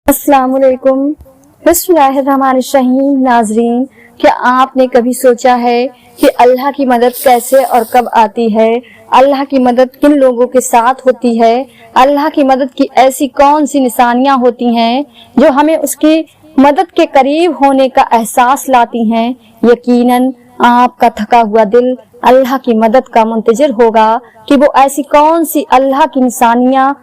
अस्सलाम वालेकुम। बिस्मिल्लाहिर्रहमानिर्रहीम। नाज़रीन, क्या आपने कभी सोचा है कि अल्लाह की मदद कैसे और कब आती है? अल्लाह की मदद किन लोगों के साथ होती है? अल्लाह की मदद की ऐसी कौन सी निशानियां होती हैं जो हमें उसकी मदद के करीब होने का एहसास लाती हैं? यकीनन आपका थका हुआ दिल अल्लाह की मदद का मुंतजिर होगा कि वो ऐसी कौन सी अल्लाह की निशानियां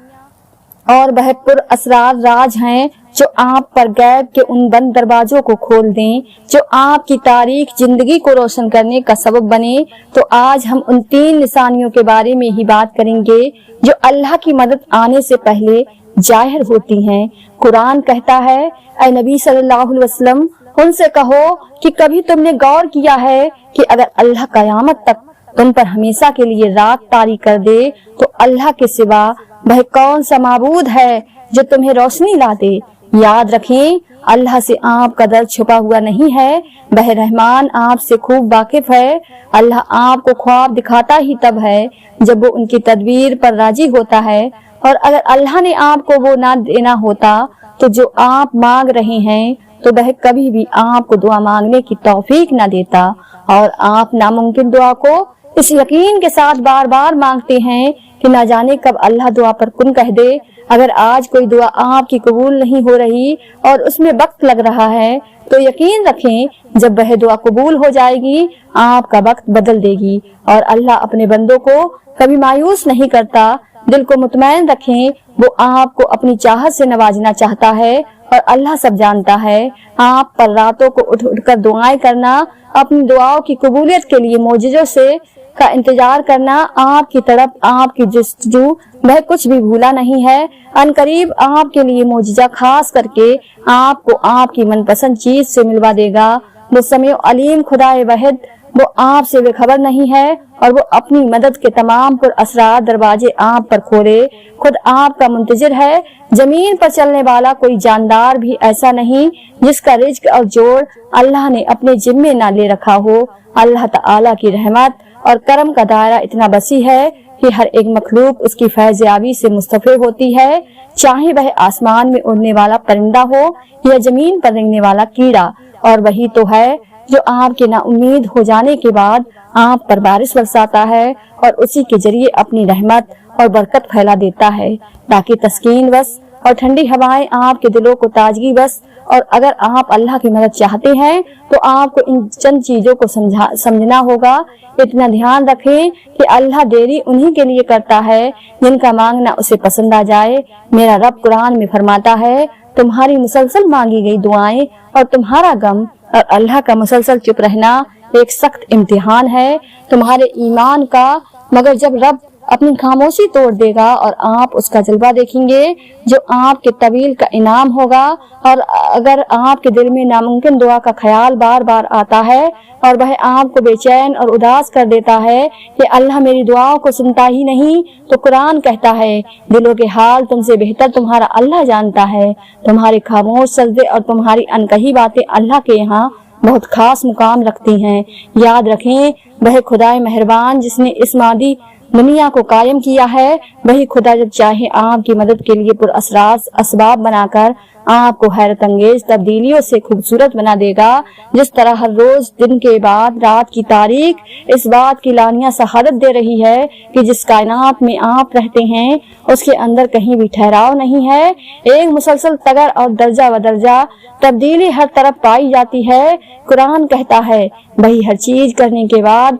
और वह पुर असरार राज हैं जो आप पर गैब के उन बंद दरवाजों को खोल दें, जो आपकी तारीख जिंदगी को रोशन करने का सबब बने। तो आज हम उन 3 निशानियों के बारे में ही बात करेंगे जो अल्लाह की मदद आने से पहले जाहिर होती हैं। कुरान कहता है, ऐ नबी सल्लल्लाहु अलैहि वसल्लम, उनसे कहो कि कभी तुमने गौर किया है कि अगर अल्लाह कयामत तक तुम पर हमेशा के लिए रात तारी कर दे तो अल्लाह के सिवा वह कौन सा माबूद है जो तुम्हें रोशनी ला दे? याद रखें, अल्लाह से आपका दर्द छुपा हुआ नहीं है। वह रहमान आपसे खूब वाकिफ है। अल्लाह आपको ख्वाब दिखाता ही तब है जब वो उनकी तदबीर पर राजी होता है, और अगर अल्लाह ने आपको वो ना देना होता तो जो आप मांग रहे हैं तो वह कभी भी आपको दुआ मांगने की तौफीक न देता। और आप नामुमकिन दुआ को इस यकीन के साथ बार बार मांगते हैं कि न जाने कब अल्लाह दुआ पर कुन कह दे। अगर आज कोई दुआ आपकी कबूल नहीं हो रही और उसमें वक्त लग रहा है तो यकीन रखें जब वह दुआ कबूल हो जाएगी आपका वक्त बदल देगी। और अल्लाह अपने बंदों को कभी मायूस नहीं करता। दिल को मुतमैन रखें, वो आपको अपनी चाहत से नवाजना चाहता है और अल्लाह सब जानता है। आप पर रातों को उठ उठ कर दुआएं करना, अपनी दुआओं की कबूलियत के लिए मोजिज़ों से का इंतजार करना, आपकी तड़प, आपकी जस्तजू, वह कुछ भी भूला नहीं है। अनकरीब आपके लिए मोजिज़ा खास करके आपको आपकी मनपसंद चीज से मिलवा देगा। वो समीउ अलीम खुदाए वहद, वो आपसे बेखबर नहीं है और वो अपनी मदद के तमाम पुर असरार दरवाजे आप पर खोले खुद आपका मुंतजिर है। जमीन पर चलने वाला कोई जानदार भी ऐसा नहीं जिसका रिज्क और जोड़ अल्लाह ने अपने जिम्मे ना ले रखा हो। अल्लाह ताला की रहमत और करम का दायरा इतना वसी है कि हर एक मखलूक उसकी फैज़याबी से मुस्तफ़े होती है, चाहे वह आसमान में उड़ने वाला परिंदा हो या जमीन पर रेंगने वाला कीड़ा। और वही तो है जो आपके ना उम्मीद हो जाने के बाद आप पर बारिश बरसाता है और उसी के जरिए अपनी रहमत और बरकत फैला देता है ताकि तस्कीन बस और ठंडी हवाएं आपके दिलों को ताजगी बस। और अगर आप अल्लाह की मदद चाहते हैं तो आपको इन चंद चीजों को समझना होगा। इतना ध्यान रखें कि अल्लाह देरी उन्हीं के लिए करता है जिनका मांगना उसे पसंद आ जाए। मेरा रब कुरान में फरमाता है, तुम्हारी मुसलसल मांगी गई दुआएं और तुम्हारा गम और अल्लाह का मुसलसल चुप रहना एक सख्त इम्तिहान है तुम्हारे ईमान का। मगर जब रब अपनी खामोशी तोड़ देगा और आप उसका जलवा देखेंगे जो आपके तवील का इनाम होगा। और अगर आपके दिल में नामुमकिन दुआ का ख्याल बार बार आता है और वह आपको बेचैन और उदास कर देता है कि अल्लाह मेरी दुआओं को सुनता ही नहीं, तो कुरान कहता है, दिलों के हाल तुमसे बेहतर तुम्हारा अल्लाह जानता है। तुम्हारे खामोश सजदे और तुम्हारी अनकही बातें अल्लाह के यहाँ बहुत खास मुकाम रखती हैं। याद रखें, वह खुदाए मेहरबान जिसने इस मादी दुनिया को कायम किया है, वही खुदा जब चाहे आपकी मदद के लिए पुरअसरार असबाब बनाकर आपको हैरत अंगेज तब्दीलियों से खूबसूरत बना देगा। जिस तरह हर रोज दिन के बाद रात की तारीख इस बात की लानिया शहादत दे रही है कि जिस कायनात में आप रहते हैं उसके अंदर कहीं भी ठहराव नहीं है। एक मुसलसल तगर और दर्जा व दर्जा तब्दीली हर तरफ पाई जाती है। कुरान कहता है, वही हर चीज करने के बाद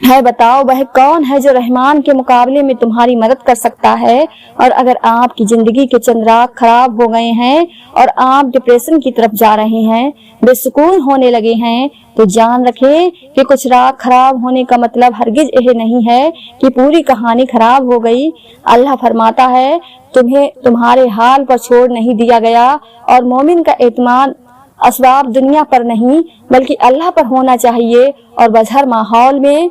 है, बताओ वह कौन है जो रहमान के मुकाबले में तुम्हारी मदद कर सकता है। और अगर आपकी जिंदगी के चंद राग खराब हो गए हैं और आप डिप्रेशन की तरफ जा रहे हैं, बेसुकून होने लगे हैं, तो जान रखें कि कुछ राग खराब होने का मतलब हरगिज यह नहीं है कि पूरी कहानी खराब हो गई। अल्लाह फरमाता है, तुम्हें तुम्हारे हाल पर छोड़ नहीं दिया गया और मोमिन का एतमान असबाब दुनिया पर नहीं बल्कि अल्लाह पर होना चाहिए। और बजहर माहौल में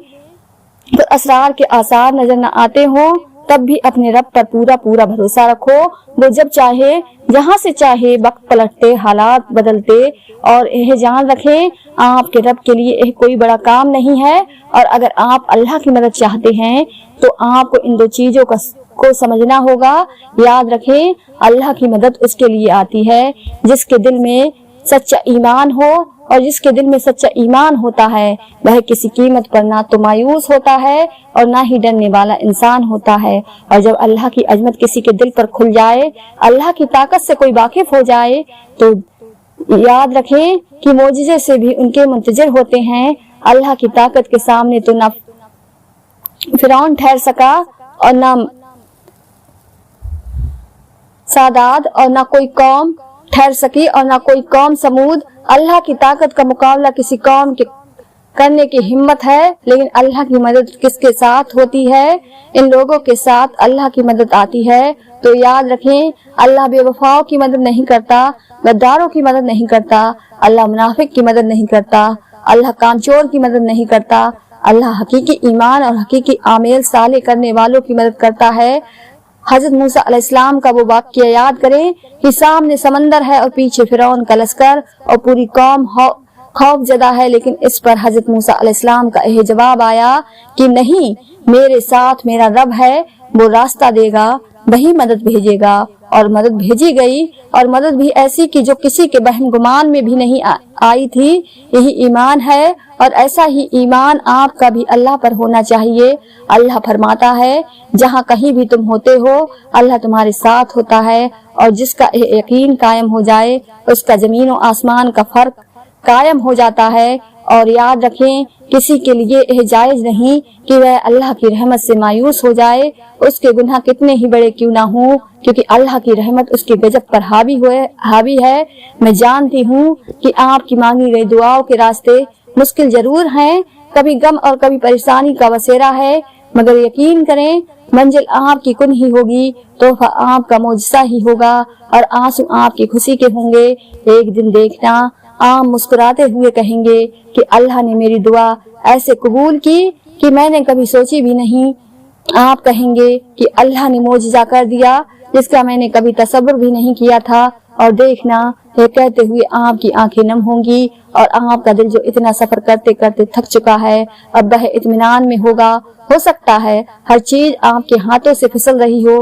तो असरार के आसार नजर न आते हो तब भी अपने रब पर पूरा पूरा भरोसा रखो। वो जब चाहे जहाँ से चाहे वक्त पलटते, हालात बदलते। और यह जान रखें, आपके रब के लिए यह कोई बड़ा काम नहीं है। और अगर आप अल्लाह की मदद चाहते हैं तो आपको इन 2 चीजों का को समझना होगा। याद रखें, अल्लाह की मदद उसके लिए आती है जिसके दिल में सच्चा ईमान हो, और जिसके दिल में सच्चा ईमान होता है वह किसी कीमत पर ना तो मायूस होता है और ना ही डरने वाला इंसान होता है। और जब अल्लाह की अजमत किसी के दिल पर खुल जाए, अल्लाह की ताकत से कोई वाकिफ हो जाए, तो याद रखें कि मोजिज़े से भी उनके मुंतजर होते हैं। अल्लाह की ताकत के सामने तो ना फिरौन ठहर सका और ना सादात और ना कोई कौम ठहर सकी और ना कोई कौम समूद। अल्लाह की ताकत का मुकाबला किसी कौम के करने की हिम्मत है, लेकिन अल्लाह की मदद किसके साथ होती है? इन लोगों के साथ अल्लाह की मदद आती है। तो याद रखें, अल्लाह बेवफाओं की मदद नहीं करता, गद्दारों की मदद नहीं करता, अल्लाह मुनाफिक की मदद नहीं करता, अल्लाह कामचोर की मदद नहीं करता। अल्लाह हकीकी ईमान और हकीकी आमेल साले करने वालों की मदद करता है। हजरत मूसा अलैहिस्सलाम का वो वाक़या याद करें कि सामने समंदर है और पीछे फिरौन का लश्कर और पूरी कौम खौफ ज़दा है, लेकिन इस पर हजरत मूसा अलैहिस्सलाम का यह जवाब आया कि नहीं, मेरे साथ मेरा रब है, वो रास्ता देगा, वही मदद भेजेगा। और मदद भेजी गई, और मदद भी ऐसी कि जो किसी के बहम गुमान में भी नहीं आई थी। यही ईमान है, और ऐसा ही ईमान आपका भी अल्लाह पर होना चाहिए। अल्लाह फरमाता है, जहाँ कहीं भी तुम होते हो अल्लाह तुम्हारे साथ होता है, और जिसका यकीन कायम हो जाए उसका जमीन और आसमान का फर्क कायम हो जाता है। और याद रखें, किसी के लिए यह जायज नहीं कि वह अल्लाह की रहमत से मायूस हो जाए, उसके गुनाह कितने ही बड़े क्यों ना हो, क्योंकि अल्लाह की रहमत उसके गजब पर हावी है। मैं जानती हूँ कि आपकी मांगी गई दुआओं के रास्ते मुश्किल जरूर हैं, कभी गम और कभी परेशानी का बसेरा है, मगर यकीन करें मंजिल आपकी कुन ही होगी, तोहफा आपका मौजज़ा ही होगा, और आंसू आपकी खुशी के होंगे। एक दिन देखना, आप मुस्कुराते हुए कहेंगे कि अल्लाह ने मेरी दुआ ऐसे कबूल की कि मैंने कभी सोची भी नहीं। आप कहेंगे कि अल्लाह ने मौजज़ा कर दिया जिसका मैंने कभी तसव्वुर भी नहीं किया था। और देखना, ये कहते हुए आपकी आंखें नम होंगी और आपका दिल जो इतना सफर करते करते थक चुका है अब वह इत्मीनान में होगा। हो सकता है हर चीज आपके हाथों से फिसल रही हो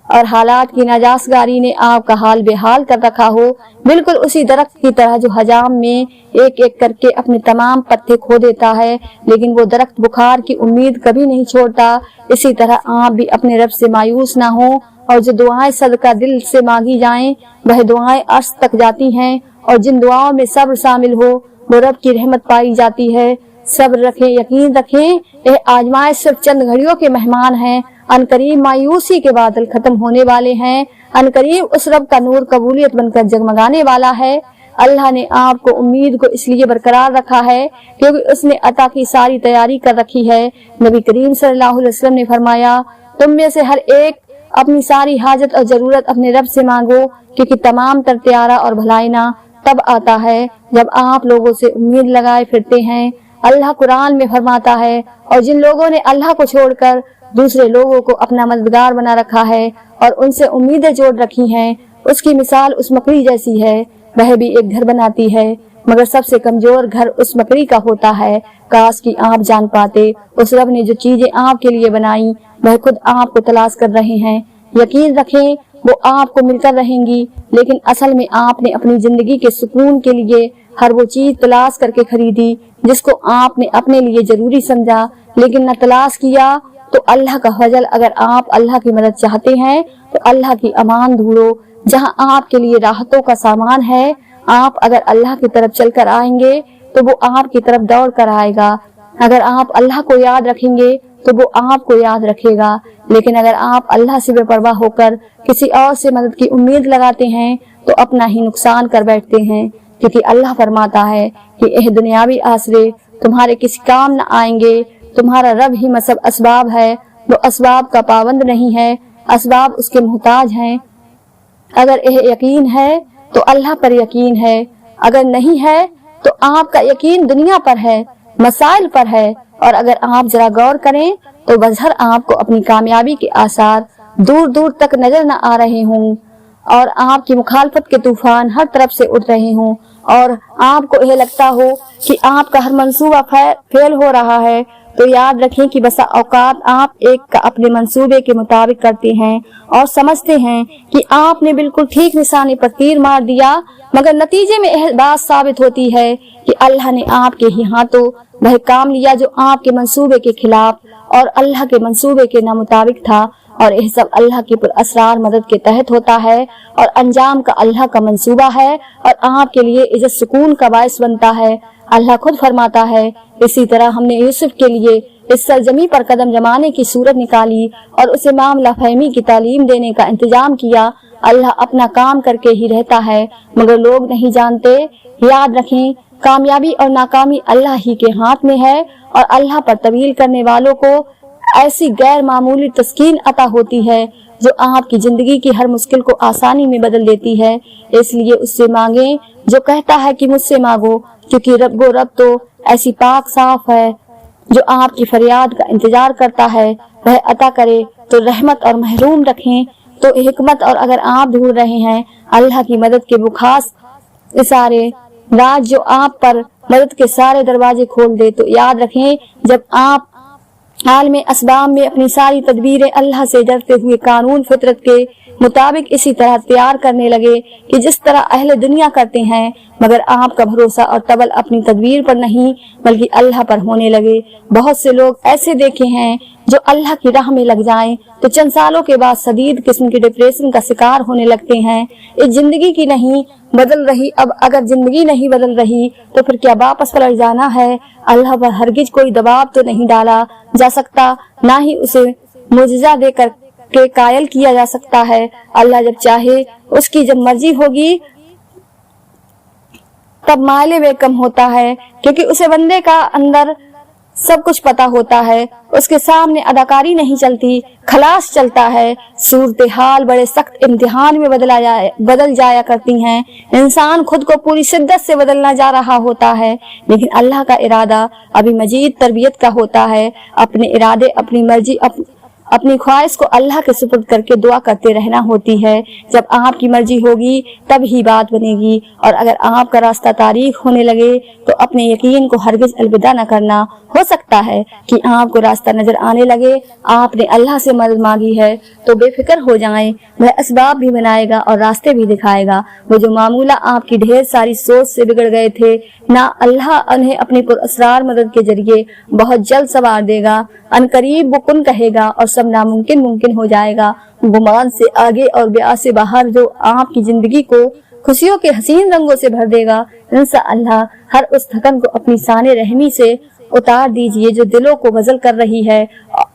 और हालात की नाजासगारी ने आपका हाल बेहाल कर रखा हो, बिल्कुल उसी दरख्त की तरह जो हजाम में एक एक करके अपने तमाम पत्ते खो देता है, लेकिन वो दरख्त बुखार की उम्मीद कभी नहीं छोड़ता। इसी तरह आप भी अपने रब से मायूस ना हो, और जो दुआएं सदका दिल से मांगी जाएं वह दुआएं अर्श तक जाती हैं, और जिन दुआओं में सब्र शामिल हो वो रब की रहमत पाई जाती है। सब्र रखें, यकीन रखें, यह आजमाइश सिर्फ चंद घड़ियों के मेहमान हैं। अनकरीब मायूसी के बादल खत्म होने वाले हैं। अनकरीब उस रब का नूर कबूलियत बनकर जगमगाने वाला है। अल्लाह ने आपको उम्मीद को इसलिए बरकरार रखा है क्योंकि उसने अता की सारी तैयारी कर रखी है। नबी करीम सल्लल्लाहु अलैहि वसल्लम ने फरमाया, तुम में से हर एक अपनी सारी हाजत और जरूरत अपने रब से मांगो, क्योंकि तमाम तर त्यारा और भलाइना तब आता है जब आप लोगों से उम्मीद लगाए फिरते हैं। अल्लाह कुरान में फरमाता है, और जिन लोगों ने अल्लाह को छोड़कर दूसरे लोगों को अपना मददगार बना रखा है और उनसे उम्मीदें जोड़ रखी हैं, उसकी मिसाल उस मकड़ी जैसी है। वह भी एक घर बनाती है, मगर सबसे कमजोर घर उस मकड़ी का होता है। काश कि आप जान पाते, उस रब ने जो चीजें आपके लिए बनाई वह खुद आपको तलाश कर रहे हैं। यकीन रखें, वो आपको मिलकर रहेंगी, लेकिन असल में आपने अपनी जिंदगी के सुकून के लिए हर वो चीज तलाश करके खरीदी जिसको आपने अपने लिए जरूरी समझा, लेकिन न तलाश किया। तो अल्लाह का फजल, अगर आप अल्लाह की मदद चाहते हैं तो अल्लाह की अमान ढूंढो जहां आपके लिए राहतों का सामान है। आप अगर अल्लाह की तरफ चलकर आएंगे तो वो आपकी तरफ दौड़ कर आएगा। अगर आप अल्लाह को याद रखेंगे तो वो आपको याद रखेगा, लेकिन अगर आप अल्लाह से बेपरवाह होकर किसी और से मदद की उम्मीद लगाते हैं तो अपना ही नुकसान कर बैठते हैं, क्योंकि अल्लाह फरमाता है कि यह दुनियावी आसरे तुम्हारे किसी काम न आएंगे। तुम्हारा रब ही मसब असबाब है, वो असबाब का पाबंद नहीं है, असबाब उसके मोहताज हैं। अगर यह यकीन है तो अल्लाह पर यकीन है, अगर नहीं है तो आपका यकीन दुनिया पर है, मसाइल पर है। और अगर आप जरा गौर करें तो बज़हर आपको अपनी कामयाबी के आसार दूर दूर तक नजर न आ रहे हों, और आपकी मुखालफत के तूफान हर तरफ से उठ रहे हों, और आपको यह लगता हो कि आपका हर मंसूबा फेल हो रहा है, تو یاد رکھیں کہ بسا اوقات آپ ایک کا اپنے منصوبے کے مطابق کرتے ہیں اور سمجھتے ہیں کہ آپ نے بالکل ٹھیک نشانے پر تیر مار دیا، مگر نتیجے میں یہ بات ثابت ہوتی ہے کہ اللہ نے آپ کے ہی ہاتھوں وہ کام لیا جو آپ کے منصوبے کے خلاف اور اللہ کے منصوبے کے نامطابق تھا، اور یہ سب اللہ کی پر اسرار مدد کے تحت ہوتا ہے اور انجام کا اللہ کا منصوبہ ہے اور آپ کے لیے عزت سکون کا باعث بنتا ہے۔ اللہ خود فرماتا ہے، اسی طرح ہم نے یوسف کے لیے اس سرزمین پر قدم جمانے کی صورت نکالی اور اسے معاملہ فہمی کی تعلیم دینے کا انتظام کیا۔ اللہ اپنا کام کر کے ہی رہتا ہے مگر لوگ نہیں جانتے۔ یاد رکھیں، کامیابی اور ناکامی اللہ ہی کے ہاتھ میں ہے اور اللہ پر تویل کرنے والوں کو ایسی غیر معمولی تسکین عطا ہوتی ہے جو آپ کی زندگی کی ہر مشکل کو آسانی میں بدل دیتی ہے۔ اس لیے اس سے مانگیں جو کہتا ہے کہ مجھ سے مانگو، کیونکہ رب تو ایسی پاک صاف ہے جو آپ کی فریاد کا انتظار کرتا ہے، وہ عطا کرے تو رحمت اور محروم رکھیں تو حکمت، اور اگر آپ ڈھونڈ رہے ہیں اللہ کی مدد کے بخاص اشارے راج جو آپ پر مدد کے سارے دروازے کھول دے، تو یاد رکھیں جب آپ عالم اسباب میں اپنی ساری تدبیریں اللہ سے ڈرتے ہوئے قانون فطرت کے مطابق اسی طرح تیار کرنے لگے کہ جس طرح اہل دنیا کرتے ہیں، مگر آپ کا بھروسہ اور تول اپنی تدبیر پر نہیں بلکہ اللہ پر ہونے لگے۔ بہت سے لوگ ایسے دیکھے ہیں جو اللہ کی راہ میں لگ جائیں تو چند سالوں کے بعد شدید قسم کی ڈپریشن کا شکار ہونے لگتے ہیں۔ اس زندگی کی نہیں بدل رہی، اب اگر زندگی نہیں بدل رہی تو پھر کیا واپس پلٹ جانا ہے؟ اللہ پر ہرگز کوئی دباؤ تو نہیں ڈالا جا سکتا، نہ ہی اسے معجزہ دے کر کے قائل کیا جا سکتا ہے۔ اللہ جب چاہے، اس کی جب مرضی ہوگی تب مائل بے کم ہوتا ہے، کیونکہ اسے بندے کا اندر سب کچھ پتا ہوتا ہے۔ اس کے سامنے اداکاری نہیں چلتی، خلاص چلتا ہے۔ صورتحال بڑے سخت امتحان میں بدل جایا کرتی ہیں، انسان خود کو پوری شدت سے بدلنا جا رہا ہوتا ہے، لیکن اللہ کا ارادہ ابھی مزید تربیت کا ہوتا ہے۔ اپنے ارادے، اپنی مرضی، اپنی خواہش کو اللہ کے سپرد کر کے دعا کرتے رہنا ہوتی ہے۔ جب آپ کی مرضی ہوگی تب ہی بات بنے گی، اور اگر آپ کا راستہ تاریخ ہونے لگے تو اپنے یقین کو ہرگز الوداع نہ کرنا۔ ہو سکتا ہے کہ آپ کو راستہ نظر آنے لگے، آپ نے اللہ سے مدد مانگی ہے تو بے فکر ہو جائیں، وہ اسباب بھی بنائے گا اور راستے بھی دکھائے گا۔ وہ جو معاملہ آپ کی ڈھیر ساری سوچ سے بگڑ گئے تھے، نہ اللہ انہیں اپنی پر اسرار مدد کے ذریعے بہت جلد سنوار دے گا۔ ان قریب وہ کن کہے گا اور سب ناممکن ممکن ہو جائے گا۔ گمان سے آگے اور بیاہ سے باہر جو آپ کی زندگی کو خوشیوں کے حسین رنگوں سے بھر دے گا۔ انشاءاللہ ہر اس تھکن کو اپنی شان رحمی سے اتار دیجئے جو دلوں کو غزل کر رہی ہے،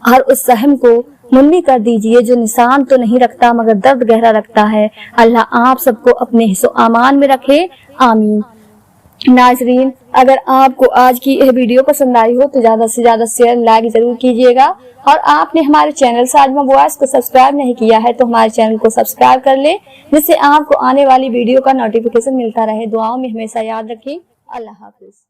ہر اس سہم کو منی کر دیجئے جو نشان تو نہیں رکھتا مگر درد گہرا رکھتا ہے۔ اللہ آپ سب کو اپنے حفظ و امان میں رکھے، آمین۔ ناظرین، اگر آپ کو آج کی یہ ویڈیو پسند آئی ہو تو زیادہ سے زیادہ شیئر لائک ضرور کیجیے گا، اور آپ نے ہمارے چینل ساجمہ وائس کو سبسکرائب نہیں کیا ہے تو ہمارے چینل کو سبسکرائب کر لیں، جس سے آپ کو آنے والی ویڈیو کا نوٹیفیکیشن ملتا رہے۔ دعاؤں میں ہمیشہ یاد رکھیں۔ اللہ حافظ۔